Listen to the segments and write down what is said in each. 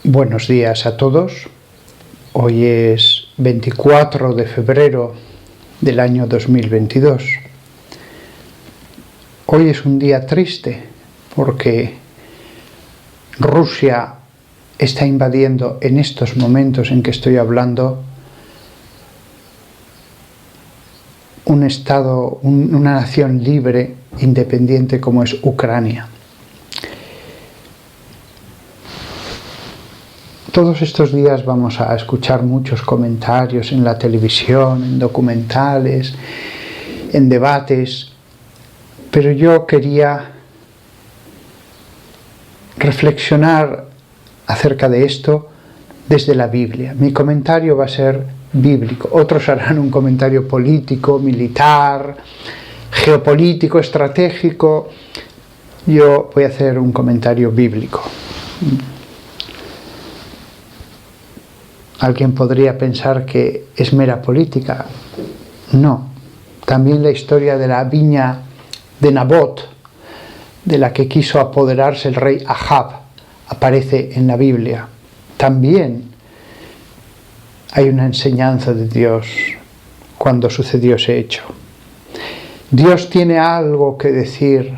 Buenos días a todos. Hoy es 24 de febrero del año 2022. Hoy es un día triste porque Rusia está invadiendo en estos momentos en que estoy hablando un estado, una nación libre, independiente como es Ucrania. Todos estos días vamos a escuchar muchos comentarios en la televisión, en documentales, en debates, pero yo quería reflexionar acerca de esto desde la Biblia. Mi comentario va a ser bíblico, otros harán un comentario político, militar, geopolítico, estratégico. Yo voy a hacer un comentario bíblico. Alguien podría pensar que es mera política. No. También la historia de la viña de Nabot, de la que quiso apoderarse el rey Ahab, aparece en la Biblia. También hay una enseñanza de Dios cuando sucedió ese hecho. Dios tiene algo que decir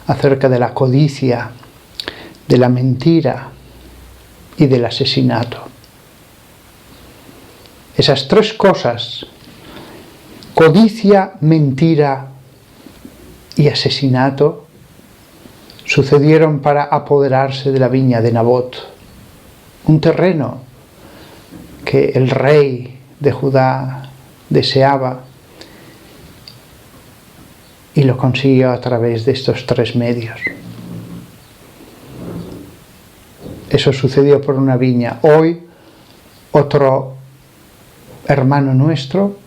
acerca de la codicia, de la mentira y del asesinato. Esas tres cosas, codicia, mentira y asesinato, sucedieron para apoderarse de la viña de Nabot, un terreno que el rey de Judá deseaba, y lo consiguió a través de estos tres medios. Eso sucedió por una viña. Hoy, otro hermano nuestro,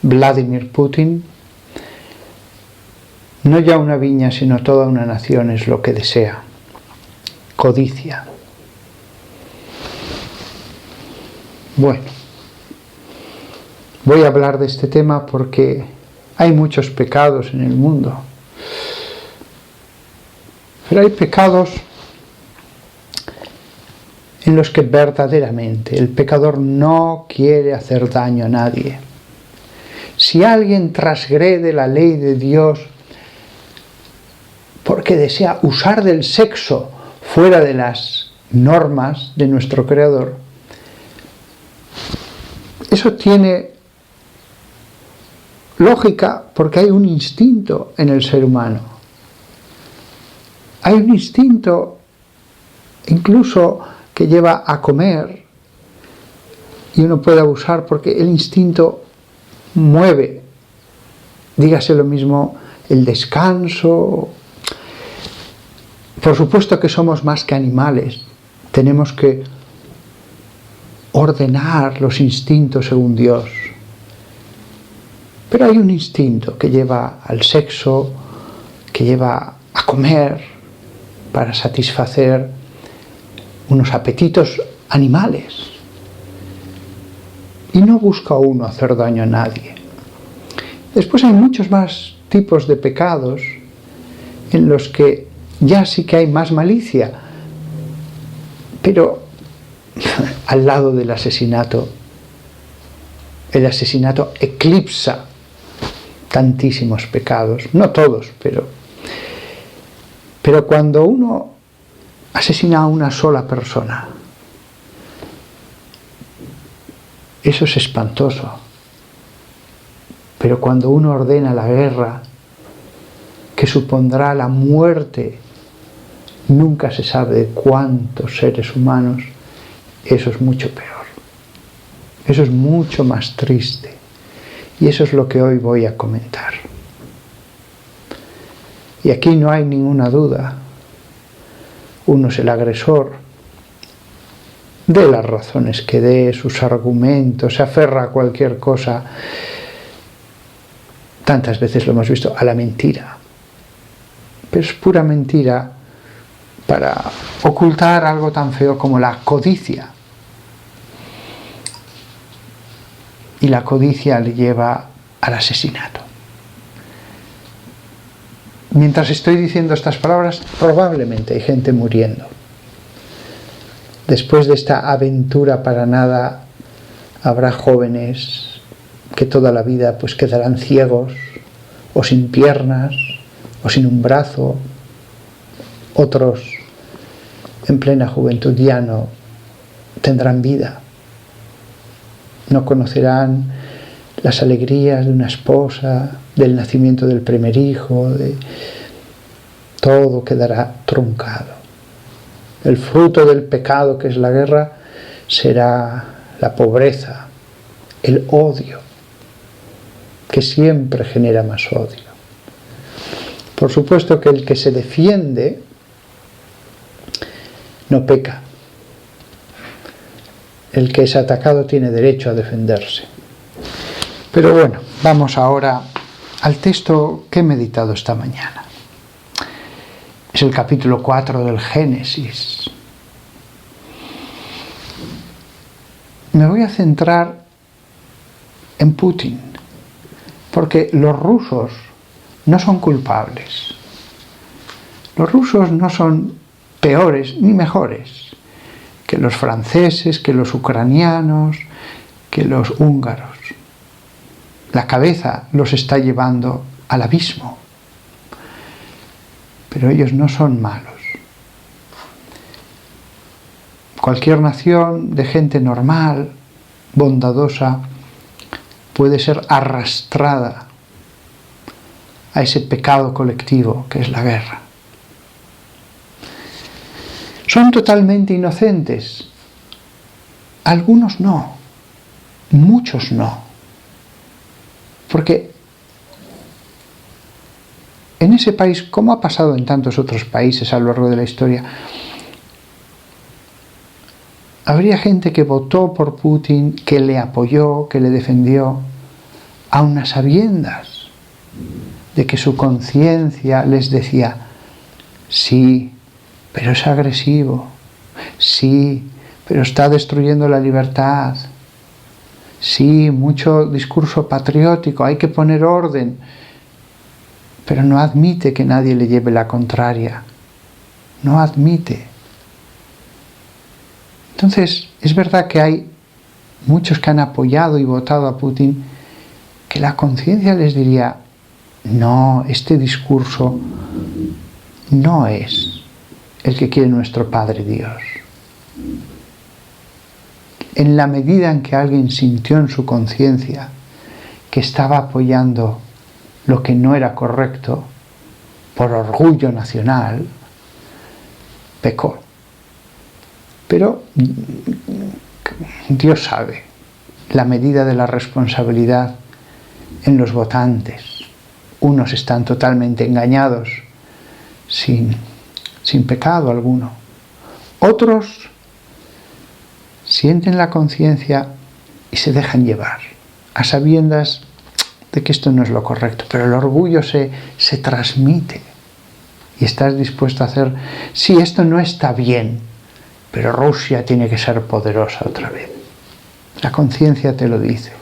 Vladimir Putin, no ya una viña, sino toda una nación es lo que desea. Codicia. Bueno, voy a hablar de este tema porque hay muchos pecados en el mundo. Pero hay pecados en los que verdaderamente el pecador no quiere hacer daño a nadie. Si alguien transgrede la ley de Dios porque desea usar del sexo fuera de las normas de nuestro Creador, eso tiene lógica porque hay un instinto en el ser humano. Hay un instinto incluso que lleva a comer, y uno puede abusar porque el instinto mueve, dígase lo mismo, el descanso. Por supuesto que somos más que animales, tenemos que ordenar los instintos según Dios, pero hay un instinto que lleva al sexo, que lleva a comer para satisfacer unos apetitos animales, y no busca uno hacer daño a nadie. Después hay muchos más tipos de pecados en los que ya sí que hay más malicia, pero al lado del asesinato, el asesinato eclipsa tantísimos pecados, no todos, pero cuando uno asesina a una sola persona, eso es espantoso. Pero cuando uno ordena la guerra, que supondrá la muerte, nunca se sabe de cuántos seres humanos, eso es mucho peor. Eso es mucho más triste. Y eso es lo que hoy voy a comentar. Y aquí no hay ninguna duda. Uno es el agresor, de las razones que dé, sus argumentos, se aferra a cualquier cosa. Tantas veces lo hemos visto, a la mentira. Pero es pura mentira para ocultar algo tan feo como la codicia. Y la codicia le lleva al asesinato. Mientras estoy diciendo estas palabras, probablemente hay gente muriendo. Después de esta aventura para nada, habrá jóvenes que toda la vida pues quedarán ciegos, o sin piernas, o sin un brazo. Otros, en plena juventud, ya no tendrán vida. No conocerán las alegrías de una esposa, del nacimiento del primer hijo, todo quedará truncado. El fruto del pecado, que es la guerra, será la pobreza, el odio, que siempre genera más odio. Por supuesto que el que se defiende no peca. El que es atacado tiene derecho a defenderse. Pero bueno, vamos ahora al texto que he meditado esta mañana. Es el capítulo 4 del Génesis. Me voy a centrar en Putin, porque los rusos no son culpables. Los rusos no son peores ni mejores que los franceses, que los ucranianos, que los húngaros. La cabeza los está llevando al abismo. Pero ellos no son malos. Cualquier nación de gente normal, bondadosa, puede ser arrastrada a ese pecado colectivo que es la guerra. Son totalmente inocentes. Algunos no, muchos no. Porque en ese país, como ha pasado en tantos otros países a lo largo de la historia, habría gente que votó por Putin, que le apoyó, que le defendió, aun a sabiendas de que su conciencia les decía: sí, pero es agresivo, sí, pero está destruyendo la libertad, sí, mucho discurso patriótico, hay que poner orden, pero no admite que nadie le lleve la contraria, no admite. Entonces, es verdad que hay muchos que han apoyado y votado a Putin, que la conciencia les diría: no, este discurso no es el que quiere nuestro Padre Dios. En la medida en que alguien sintió en su conciencia que estaba apoyando lo que no era correcto, por orgullo nacional, pecó. Pero Dios sabe la medida de la responsabilidad en los votantes. Unos están totalmente engañados, sin pecado alguno. Otros sienten la conciencia y se dejan llevar, a sabiendas de que esto no es lo correcto, pero el orgullo se transmite y estás dispuesto a hacer: sí, esto no está bien, pero Rusia tiene que ser poderosa otra vez. La conciencia te lo dice.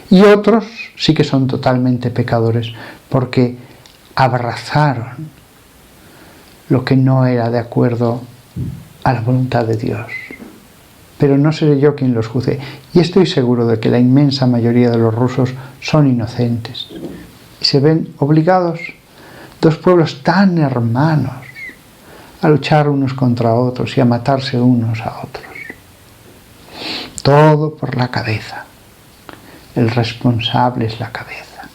Y otros sí que son totalmente pecadores, porque abrazaron lo que no era de acuerdo a la voluntad de Dios. Pero no seré yo quien los juzgue. Y estoy seguro de que la inmensa mayoría de los rusos son inocentes. Y se ven obligados, dos pueblos tan hermanos, a luchar unos contra otros y a matarse unos a otros. Todo por la cabeza. El responsable es la cabeza.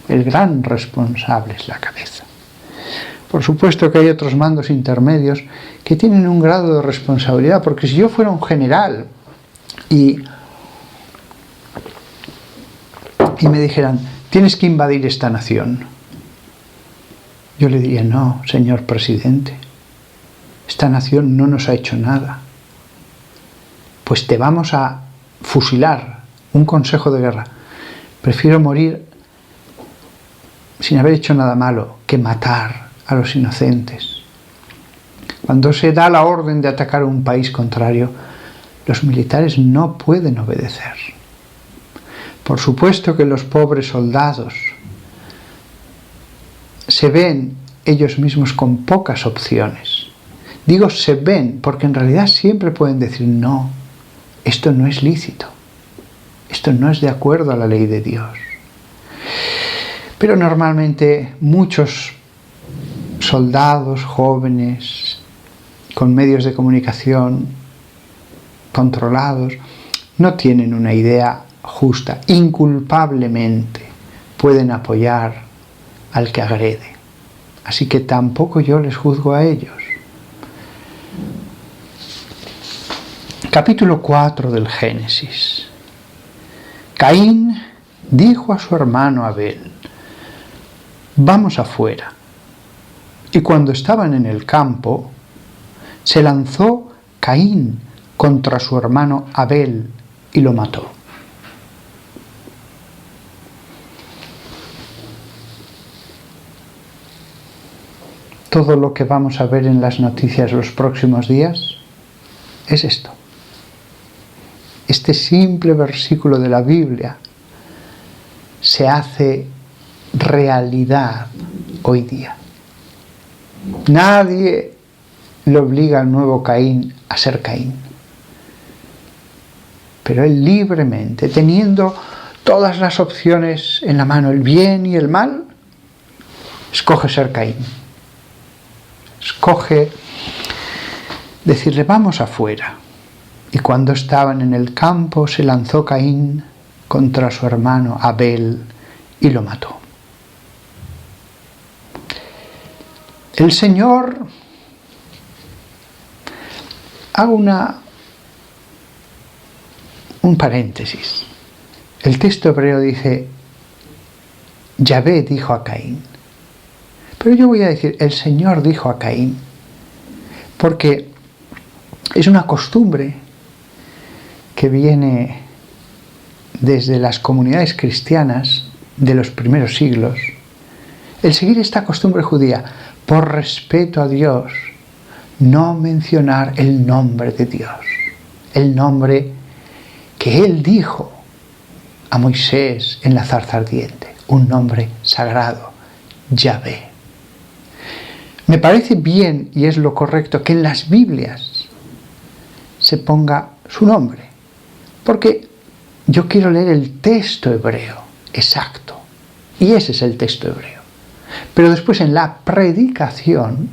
El gran responsable es la cabeza. Por supuesto que hay otros mandos intermedios que tienen un grado de responsabilidad, porque si yo fuera un general y me dijeran: tienes que invadir esta nación, yo le diría: no, señor presidente, esta nación no nos ha hecho nada, pues te vamos a fusilar, un consejo de guerra. Prefiero morir sin haber hecho nada malo que matar a los inocentes. Cuando se da la orden de atacar a un país contrario, los militares no pueden obedecer. Por supuesto que los pobres soldados se ven ellos mismos con pocas opciones. Digo se ven, porque en realidad siempre pueden decir no, esto no es lícito, esto no es de acuerdo a la ley de Dios. Pero normalmente muchos soldados jóvenes con medios de comunicación controlados no tienen una idea justa, inculpablemente pueden apoyar al que agrede. Así que tampoco yo les juzgo a ellos. Capítulo 4 del Génesis. Caín dijo a su hermano Abel: vamos afuera. Y cuando estaban en el campo, se lanzó Caín contra su hermano Abel y lo mató. Todo lo que vamos a ver en las noticias los próximos días es esto. Este simple versículo de la Biblia se hace realidad hoy día. Nadie le obliga al nuevo Caín a ser Caín. Pero él libremente, teniendo todas las opciones en la mano, el bien y el mal, escoge ser Caín. Escoge decirle vamos afuera. Y cuando estaban en el campo se lanzó Caín contra su hermano Abel y lo mató. El Señor, hago un paréntesis. El texto hebreo dice, Yahvé dijo a Caín. Pero yo voy a decir, el Señor dijo a Caín, porque es una costumbre que viene desde las comunidades cristianas de los primeros siglos, el seguir esta costumbre judía, por respeto a Dios, no mencionar el nombre de Dios, el nombre que Él dijo a Moisés en la zarza ardiente, un nombre sagrado, Yahvé. Me parece bien y es lo correcto que en las Biblias se ponga su nombre, porque yo quiero leer el texto hebreo exacto, y ese es el texto hebreo. Pero después en la predicación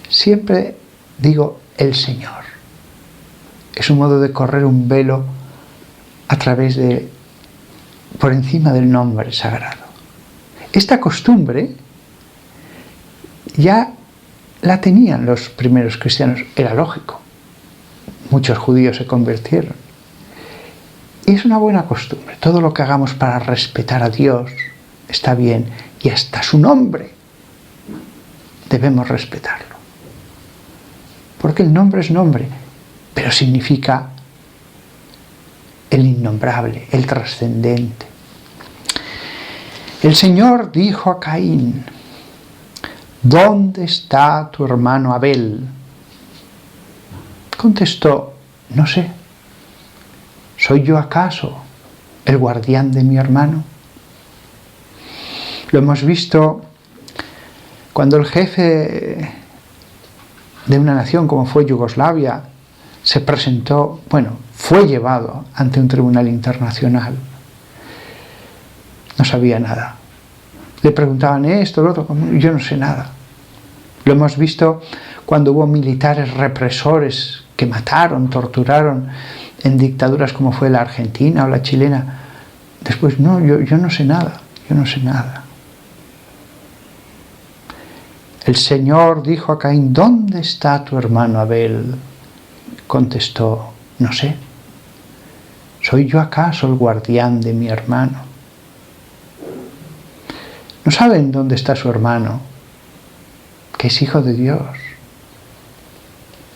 siempre digo el Señor. Es un modo de correr un velo por encima del nombre sagrado. Esta costumbre ya la tenían los primeros cristianos, era lógico. Muchos judíos se convirtieron. Y es una buena costumbre. Todo lo que hagamos para respetar a Dios está bien, y hasta su nombre debemos respetarlo. Porque el nombre es nombre, pero significa el innombrable, el trascendente. El Señor dijo a Caín: ¿dónde está tu hermano Abel? Contestó: no sé. ¿Soy yo acaso el guardián de mi hermano? Lo hemos visto cuando el jefe de una nación como fue Yugoslavia se presentó, fue llevado ante un tribunal internacional. No sabía nada. Le preguntaban esto, lo otro, yo no sé nada. Lo hemos visto cuando hubo militares represores que mataron, torturaron en dictaduras como fue la argentina o la chilena. Después, yo no sé nada, yo no sé nada. El Señor dijo a Caín: ¿dónde está tu hermano Abel? Contestó: no sé. ¿Soy yo acaso el guardián de mi hermano? No saben dónde está su hermano, que es hijo de Dios.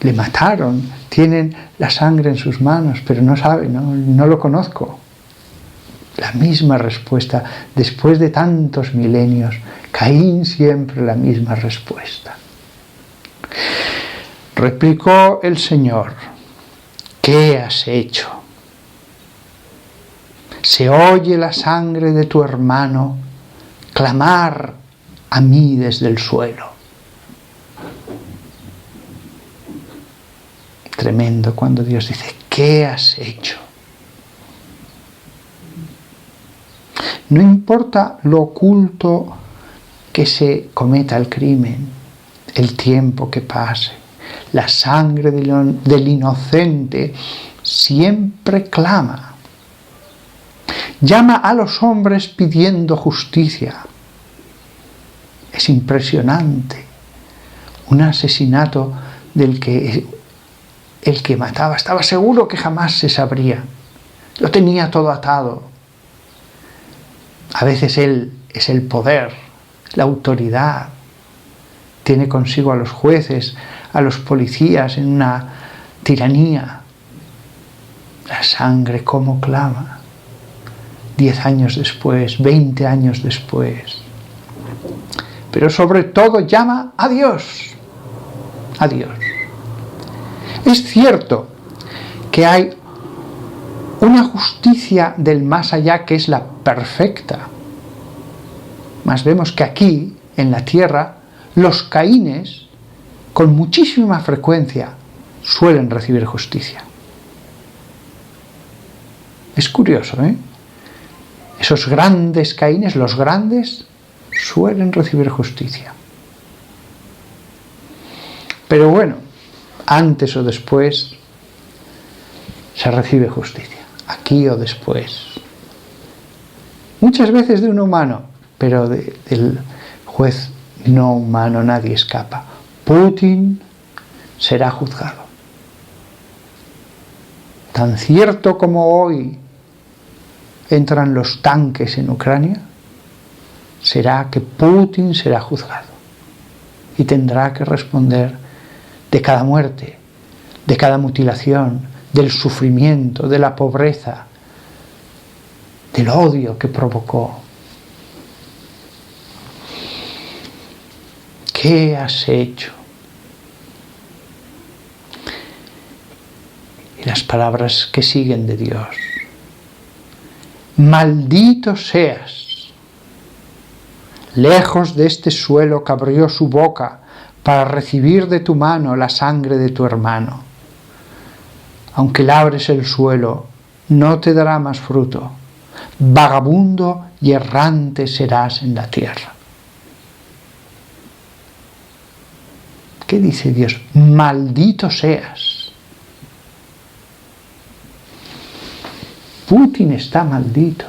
Le mataron, tienen la sangre en sus manos, pero no saben, no lo conozco. La misma respuesta, después de tantos milenios, Caín siempre la misma respuesta. Replicó el Señor: ¿qué has hecho? Se oye la sangre de tu hermano clamar a mí desde el suelo. tremendo cuando Dios dice, ¿qué has hecho? No importa lo oculto que se cometa el crimen, el tiempo que pase, la sangre del inocente siempre clama. Llama a los hombres pidiendo justicia. Es impresionante. Un asesinato del que el que mataba estaba seguro que jamás se sabría. Lo tenía todo atado. A veces él es el poder, la autoridad. Tiene consigo a los jueces, a los policías en una tiranía. La sangre cómo clama. 10 años después, 20 años después. Pero sobre todo llama a Dios. A Dios. Es cierto que hay una justicia del más allá que es la perfecta. Mas vemos que aquí, en la tierra, los Caínes, con muchísima frecuencia, suelen recibir justicia. Es curioso, ¿eh? Esos grandes Caínes, los grandes, suelen recibir justicia. Pero bueno, antes o después se recibe justicia, aquí o después. Muchas veces de un humano, pero del juez no humano nadie escapa. Putin será juzgado. Tan cierto como hoy entran los tanques en Ucrania, será que Putin será juzgado y tendrá que responder de cada muerte, de cada mutilación, del sufrimiento, de la pobreza, del odio que provocó. ¿Qué has hecho? Y las palabras que siguen de Dios. Maldito seas, lejos de este suelo que abrió su boca para recibir de tu mano la sangre de tu hermano. Aunque labres el suelo, no te dará más fruto. Vagabundo y errante serás en la tierra. ¿Qué dice Dios? Maldito seas. Putin está maldito.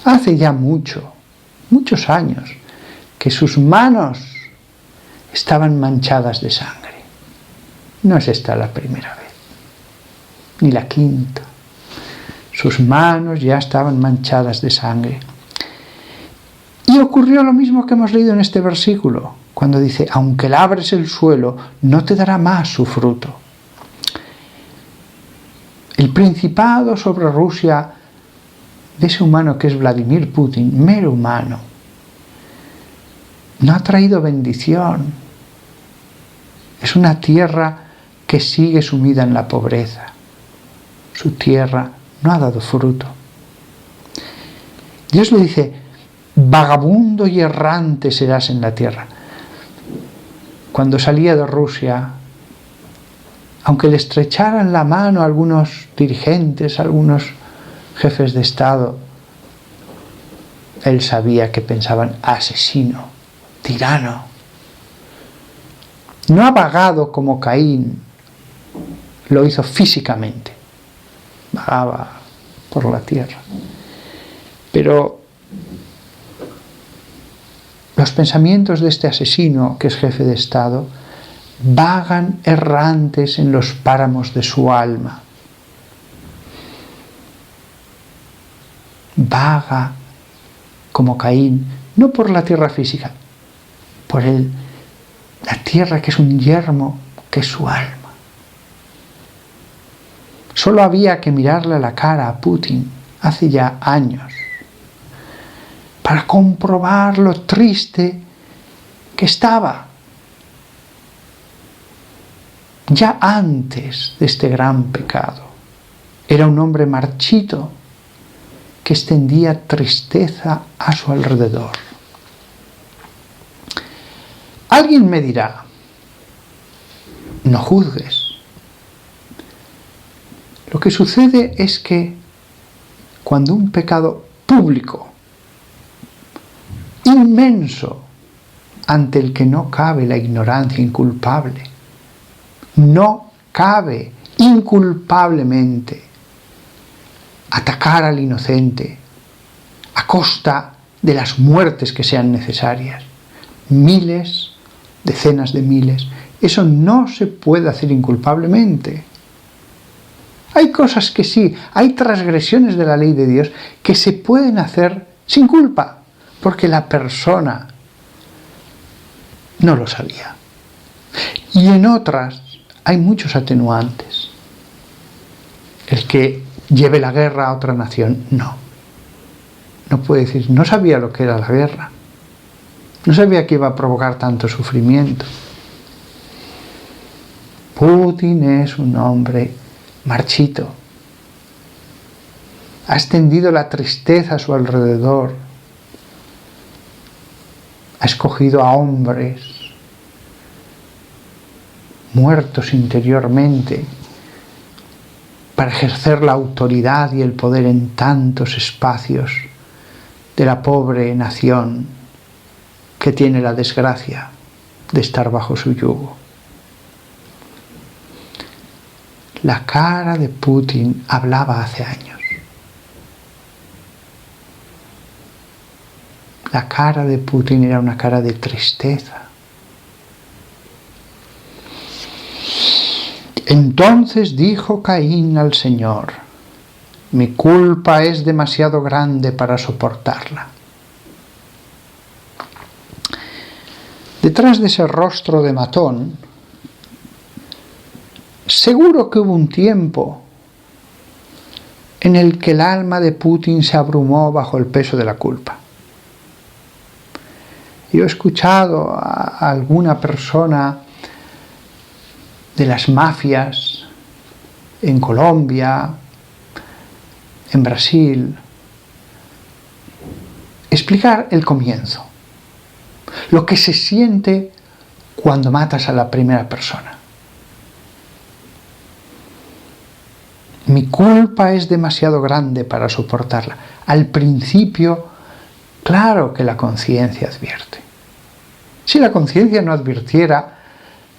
Hace ya muchos años, que sus manos estaban manchadas de sangre. No es esta la primera vez, ni la quinta. Sus manos ya estaban manchadas de sangre. Y ocurrió lo mismo que hemos leído en este versículo, cuando dice, aunque labres el suelo, no te dará más su fruto. El principado sobre Rusia de ese humano que es Vladimir Putin, mero humano, no ha traído bendición. Es una tierra que sigue sumida en la pobreza. Su tierra no ha dado fruto. Dios le dice, vagabundo y errante serás en la tierra. Cuando salía de Rusia, aunque le estrecharan la mano a algunos dirigentes, a algunos jefes de Estado, él sabía que pensaban asesino, tirano. No ha vagado como Caín lo hizo físicamente, vagaba por la tierra. Pero los pensamientos de este asesino, que es jefe de Estado, vagan errantes en los páramos de su alma. Vaga como Caín, no por la tierra física, por la tierra que es un yermo, que es su alma. Solo había que mirarle la cara a Putin hace ya años para comprobar lo triste que estaba. Ya antes de este gran pecado, era un hombre marchito que extendía tristeza a su alrededor. Alguien me dirá, no juzgues. Lo que sucede es que cuando un pecado público, inmenso, ante el que no cabe la ignorancia inculpable, no cabe inculpablemente atacar al inocente a costa de las muertes que sean necesarias, miles, decenas de miles, eso no se puede hacer inculpablemente. Hay cosas que sí, hay transgresiones de la ley de Dios que se pueden hacer sin culpa, porque la persona no lo sabía. Y en otras hay muchos atenuantes. El que lleve la guerra a otra nación, no. No puede decir, no sabía lo que era la guerra. No sabía que iba a provocar tanto sufrimiento. Putin es un hombre marchito. Ha extendido la tristeza a su alrededor. Ha escogido a hombres muertos interiormente para ejercer la autoridad y el poder en tantos espacios de la pobre nación que tiene la desgracia de estar bajo su yugo. La cara de Putin hablaba hace años. La cara de Putin era una cara de tristeza. Entonces dijo Caín al Señor: mi culpa es demasiado grande para soportarla. Detrás de ese rostro de matón, seguro que hubo un tiempo en el que el alma de Putin se abrumó bajo el peso de la culpa. Yo he escuchado a alguna persona de las mafias en Colombia, en Brasil, explicar el comienzo, lo que se siente cuando matas a la primera persona. Mi culpa es demasiado grande para soportarla. Al principio, claro que la conciencia advierte. Si la conciencia no advirtiera,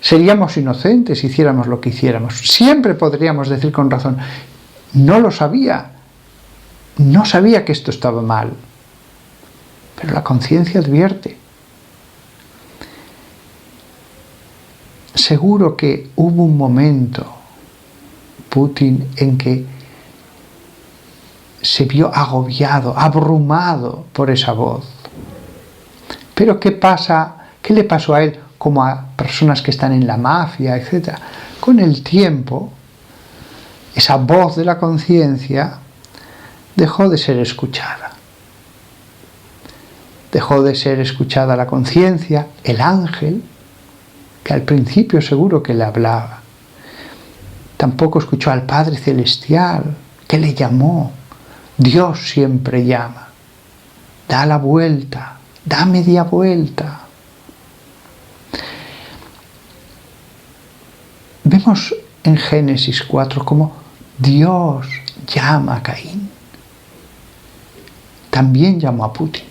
seríamos inocentes si hiciéramos lo que hiciéramos. Siempre podríamos decir con razón, no lo sabía, no sabía que esto estaba mal. Pero la conciencia advierte. Seguro que hubo un momento, Putin, en que se vio agobiado, abrumado por esa voz. Pero ¿qué pasa? ¿Qué le pasó a él como a personas que están en la mafia, etcétera? Con el tiempo, esa voz de la conciencia dejó de ser escuchada. Dejó de ser escuchada la conciencia, el ángel, que al principio seguro que le hablaba. Tampoco escuchó al Padre Celestial, que le llamó. Dios siempre llama. Da la vuelta, da media vuelta. Vemos en Génesis 4 cómo Dios llama a Caín. También llamó a Putin.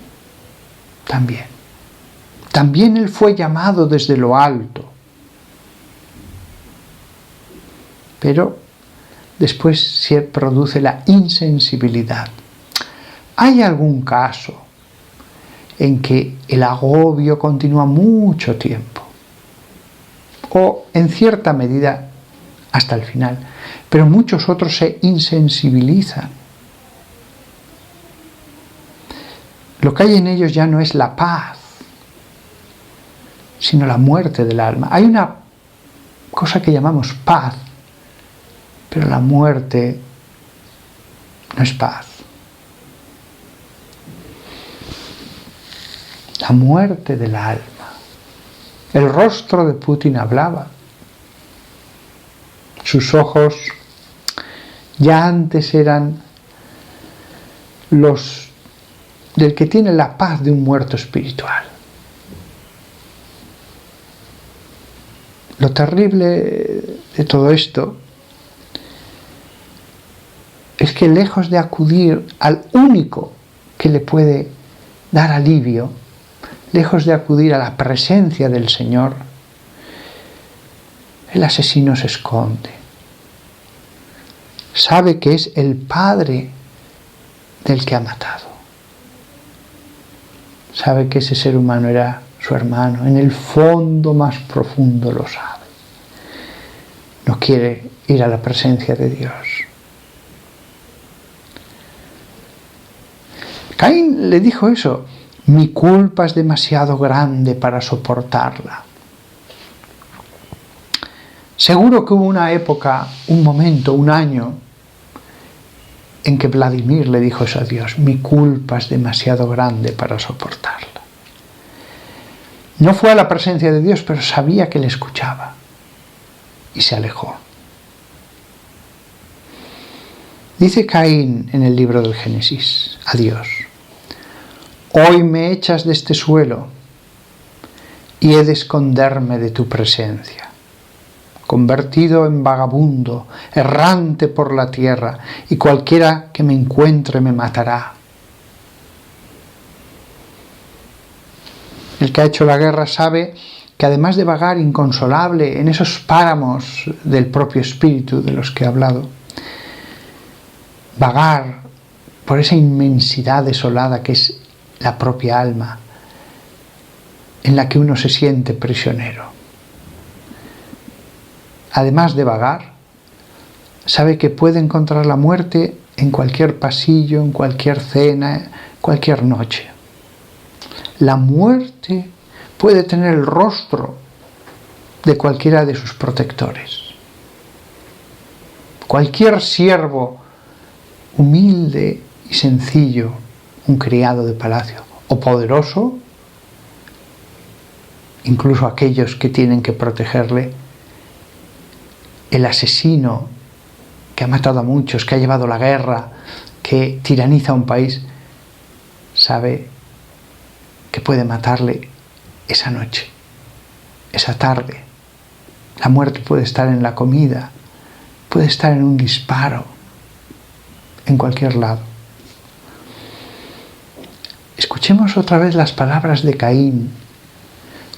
También él fue llamado desde lo alto. Pero después se produce la insensibilidad. ¿Hay algún caso en que el agobio continúa mucho tiempo? O en cierta medida hasta el final. Pero muchos otros se insensibilizan. Lo que hay en ellos ya no es la paz, sino la muerte del alma. Hay una cosa que llamamos paz, pero la muerte no es paz. La muerte del alma. El rostro de Putin hablaba. Sus ojos ya antes eran los del que tiene la paz de un muerto espiritual. Lo terrible de todo esto es que lejos de acudir al único que le puede dar alivio, lejos de acudir a la presencia del Señor, el asesino se esconde. Sabe que es el padre del que ha matado. Sabe que ese ser humano era su hermano. En el fondo más profundo lo sabe. No quiere ir a la presencia de Dios. Caín le dijo eso: mi culpa es demasiado grande para soportarla. Seguro que hubo una época, un momento, un año, en que Vladimir le dijo eso a Dios: mi culpa es demasiado grande para soportarla. No fue a la presencia de Dios, pero sabía que le escuchaba y se alejó. Dice Caín en el libro del Génesis a Dios: hoy me echas de este suelo y he de esconderme de tu presencia. Convertido en vagabundo, errante por la tierra, y cualquiera que me encuentre me matará. El que ha hecho la guerra sabe que además de vagar inconsolable en esos páramos del propio espíritu de los que he hablado, vagar por esa inmensidad desolada que es la propia alma, en la que uno se siente prisionero. Además de vagar, sabe que puede encontrar la muerte en cualquier pasillo, en cualquier cena, cualquier noche. La muerte puede tener el rostro de cualquiera de sus protectores. Cualquier siervo humilde y sencillo, un criado de palacio, o poderoso, incluso aquellos que tienen que protegerle, el asesino que ha matado a muchos, que ha llevado la guerra, que tiraniza a un país, sabe que puede matarle esa noche, esa tarde. La muerte puede estar en la comida, puede estar en un disparo, en cualquier lado. Escuchemos otra vez las palabras de Caín: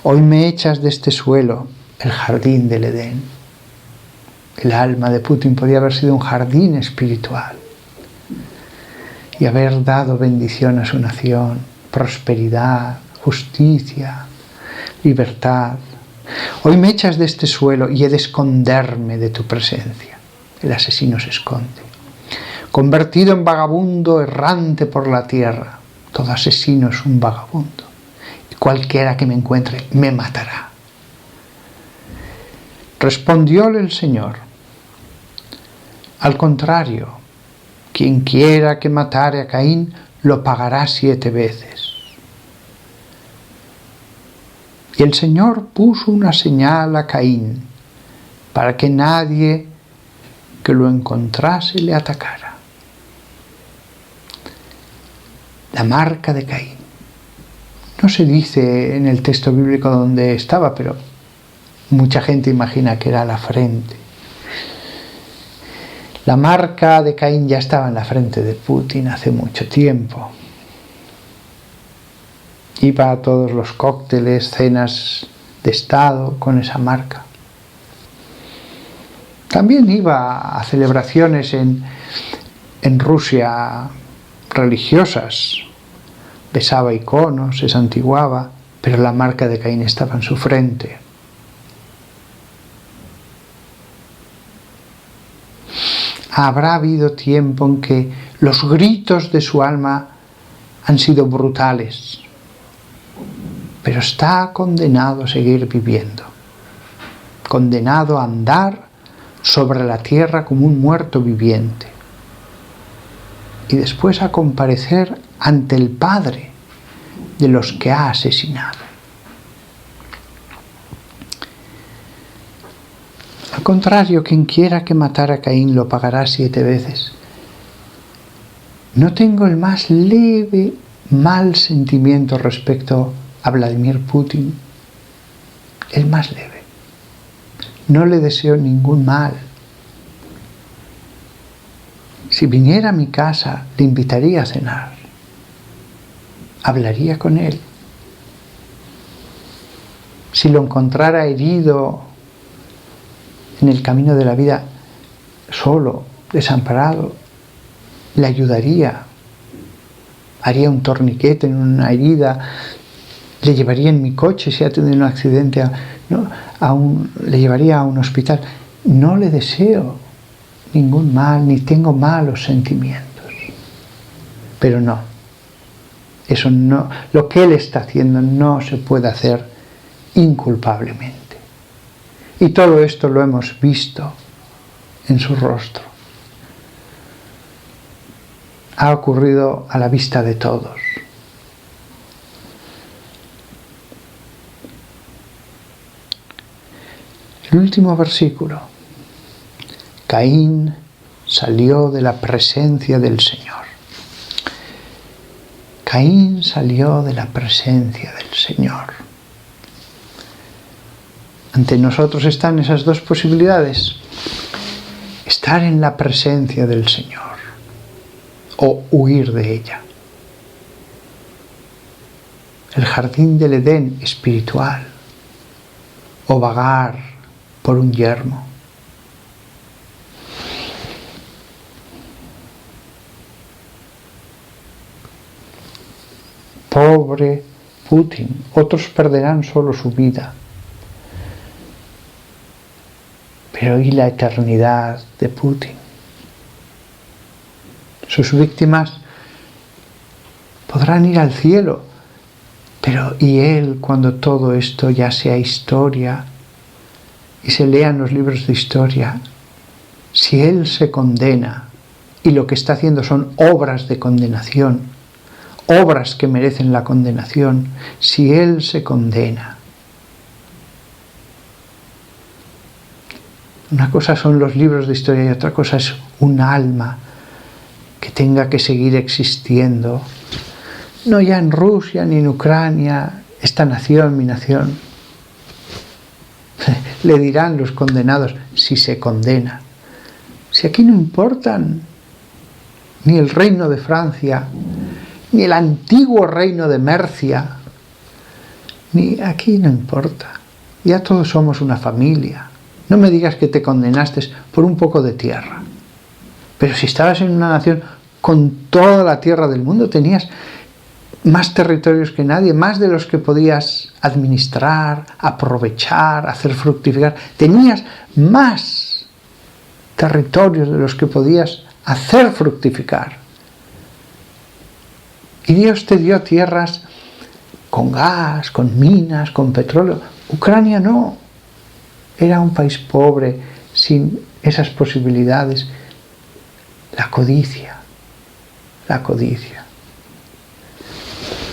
hoy me echas de este suelo, el jardín del Edén. El alma de Putin podía haber sido un jardín espiritual y haber dado bendición a su nación, prosperidad, justicia, libertad. Hoy me echas de este suelo y he de esconderme de tu presencia. El asesino se esconde. Convertido en vagabundo errante por la tierra. Todo asesino es un vagabundo. Y cualquiera que me encuentre me matará. Respondióle el Señor: al contrario, quien quiera que matare a Caín, lo pagará 7 veces. Y el Señor puso una señal a Caín, para que nadie que lo encontrase le atacara. La marca de Caín. No se dice en el texto bíblico dónde estaba, pero mucha gente imagina que era la frente. La marca de Caín ya estaba en la frente de Putin hace mucho tiempo. Iba a todos los cócteles, cenas de Estado con esa marca. También iba a celebraciones en Rusia religiosas. Besaba iconos, se santiguaba, pero la marca de Caín estaba en su frente. Habrá habido tiempo en que los gritos de su alma han sido brutales, pero está condenado a seguir viviendo, condenado a andar sobre la tierra como un muerto viviente y después a comparecer ante el Padre de los que ha asesinado. Al contrario, quien quiera que matara a Caín lo pagará 7 veces. No tengo el más leve mal sentimiento respecto a Vladimir Putin, el más leve. no le deseo ningún mal. Si viniera a mi casa, le invitaría a cenar. Hablaría con él. Si lo encontrara herido en el camino de la vida, solo, desamparado, le ayudaría. Haría un torniquete en una herida, le llevaría en mi coche si ha tenido un accidente, le llevaría a un hospital. No le deseo ningún mal, ni tengo malos sentimientos. Pero no, eso no, lo que él está haciendo no se puede hacer inculpablemente. Y todo esto lo hemos visto en su rostro. Ha ocurrido a la vista de todos. El último versículo. Caín salió de la presencia del Señor. Caín salió de la presencia del Señor. Ante nosotros están esas dos posibilidades. Estar en la presencia del Señor o huir de ella. El jardín del Edén espiritual o vagar por un yermo. Pobre Putin, otros perderán solo su vida. Pero ¿y la eternidad de Putin? Sus víctimas podrán ir al cielo, pero ¿y él cuando todo esto ya sea historia y se lean los libros de historia? Si él se condena y lo que está haciendo son obras de condenación, obras que merecen la condenación, si él se condena. Una cosa son los libros de historia y otra cosa es un alma que tenga que seguir existiendo, no ya en Rusia ni en Ucrania, esta nación, mi nación. Le dirán los condenados si se condena. Si aquí no importan ni el reino de Francia, ni el antiguo reino de Mercia, ni aquí no importa. Ya todos somos una familia. No me digas que te condenaste por un poco de tierra. Pero si estabas en una nación con toda la tierra del mundo, tenías más territorios que nadie, más de los que podías administrar, aprovechar, hacer fructificar. Tenías más territorios de los que podías hacer fructificar. Y Dios te dio tierras con gas, con minas, con petróleo. Ucrania no. Era un país pobre, sin esas posibilidades. La codicia. La codicia.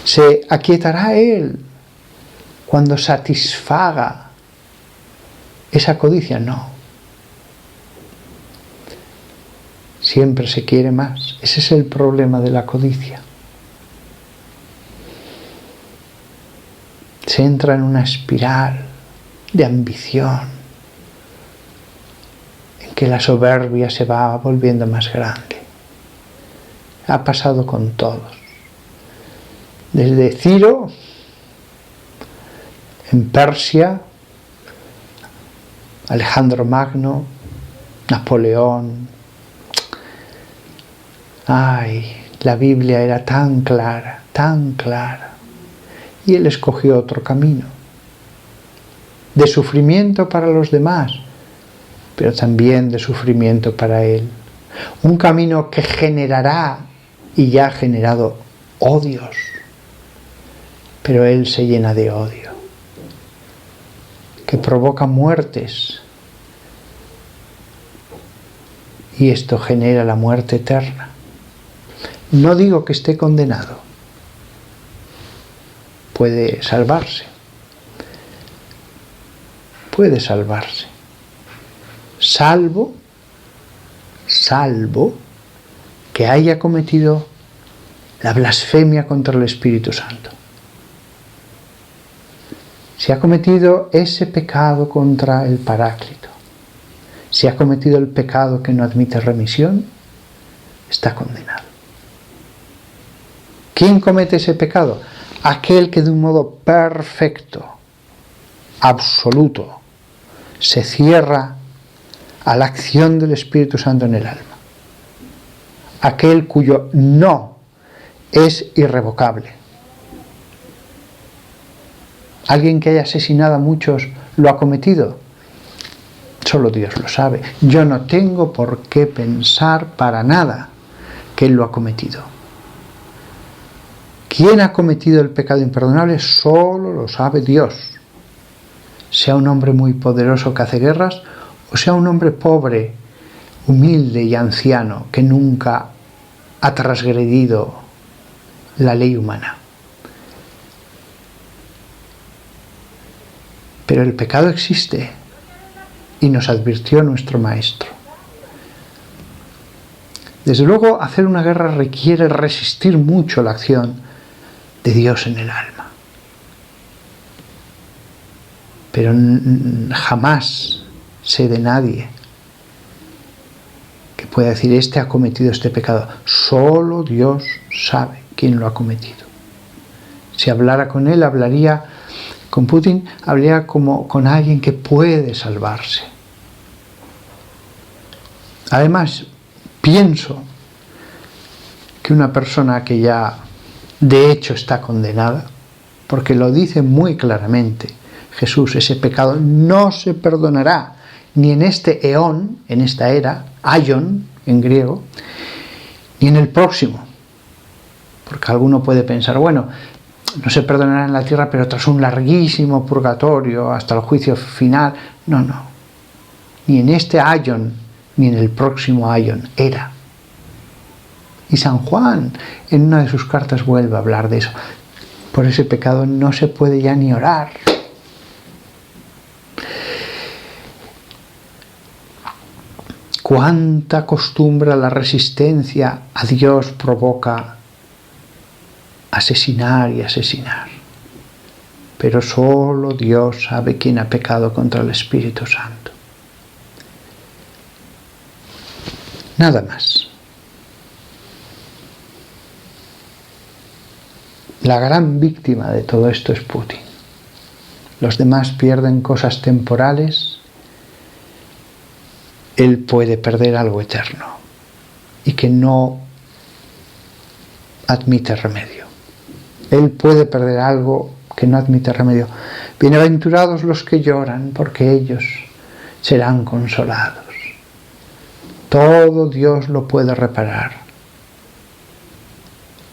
¿Se aquietará él cuando satisfaga esa codicia? No. Siempre se quiere más. Ese es el problema de la codicia. Se entra en una espiral de ambición en que la soberbia se va volviendo más grande. Ha pasado con todos. Desde Ciro, en Persia, Alejandro Magno, Napoleón. Ay, la Biblia era tan clara, tan clara. Y él escogió otro camino, de sufrimiento para los demás, pero también de sufrimiento para él. Un camino que generará, y ya ha generado, odios, pero él se llena de odio, que provoca muertes, y esto genera la muerte eterna. No digo que esté condenado, puede salvarse, salvo que haya cometido la blasfemia contra el Espíritu Santo. Si ha cometido ese pecado contra el Paráclito, si ha cometido el pecado que no admite remisión, está condenado. ¿Quién comete ese pecado? Aquel que de un modo perfecto, absoluto, se cierra a la acción del Espíritu Santo en el alma. Aquel cuyo no es irrevocable. ¿Alguien que haya asesinado a muchos lo ha cometido? Solo Dios lo sabe. Yo no tengo por qué pensar para nada que Él lo ha cometido. ¿Quién ha cometido el pecado imperdonable? Solo lo sabe Dios. Sea un hombre muy poderoso que hace guerras, o sea un hombre pobre, humilde y anciano que nunca ha transgredido la ley humana. Pero el pecado existe y nos advirtió nuestro Maestro. Desde luego, hacer una guerra requiere resistir mucho la acción de Dios en el alma. Pero jamás sé de nadie que pueda decir, este ha cometido este pecado. Solo Dios sabe quién lo ha cometido. Si hablara con él, hablaría con Putin, hablaría como con alguien que puede salvarse. Además, pienso que una persona que ya de hecho está condenada, porque lo dice muy claramente Jesús, ese pecado no se perdonará ni en este eón, en esta era, aion en griego, ni en el próximo. Porque alguno puede pensar, bueno, no se perdonará en la tierra, pero tras un larguísimo purgatorio hasta el juicio final. No, no. Ni en este aion, ni en el próximo aion, era. Y San Juan, en una de sus cartas, vuelve a hablar de eso. Por ese pecado no se puede ya ni orar. Cuánta costumbre a la resistencia a Dios provoca asesinar y asesinar. Pero solo Dios sabe quién ha pecado contra el Espíritu Santo. Nada más. La gran víctima de todo esto es Putin. Los demás pierden cosas temporales. Él puede perder algo eterno y que no admite remedio. Él puede perder algo que no admite remedio. Bienaventurados los que lloran, porque ellos serán consolados. Todo Dios lo puede reparar.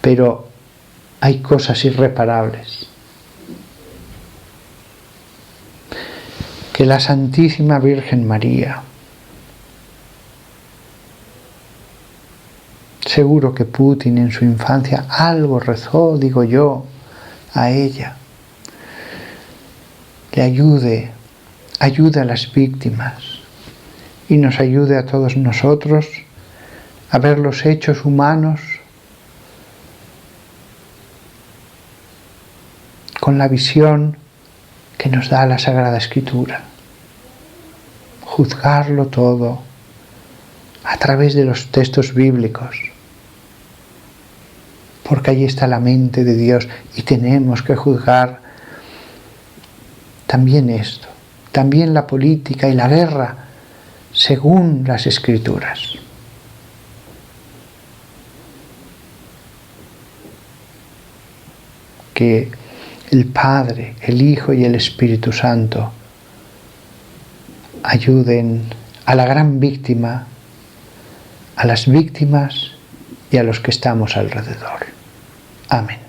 Pero hay cosas irreparables que la Santísima Virgen María, seguro que Putin en su infancia algo rezó, digo yo, a ella. Le ayude a las víctimas y nos ayude a todos nosotros a ver los hechos humanos con la visión que nos da la Sagrada Escritura. Juzgarlo todo a través de los textos bíblicos. Porque allí está la mente de Dios y tenemos que juzgar también esto, también la política y la guerra, según las Escrituras. Que el Padre, el Hijo y el Espíritu Santo ayuden a la gran víctima, a las víctimas y a los que estamos alrededor. Amén.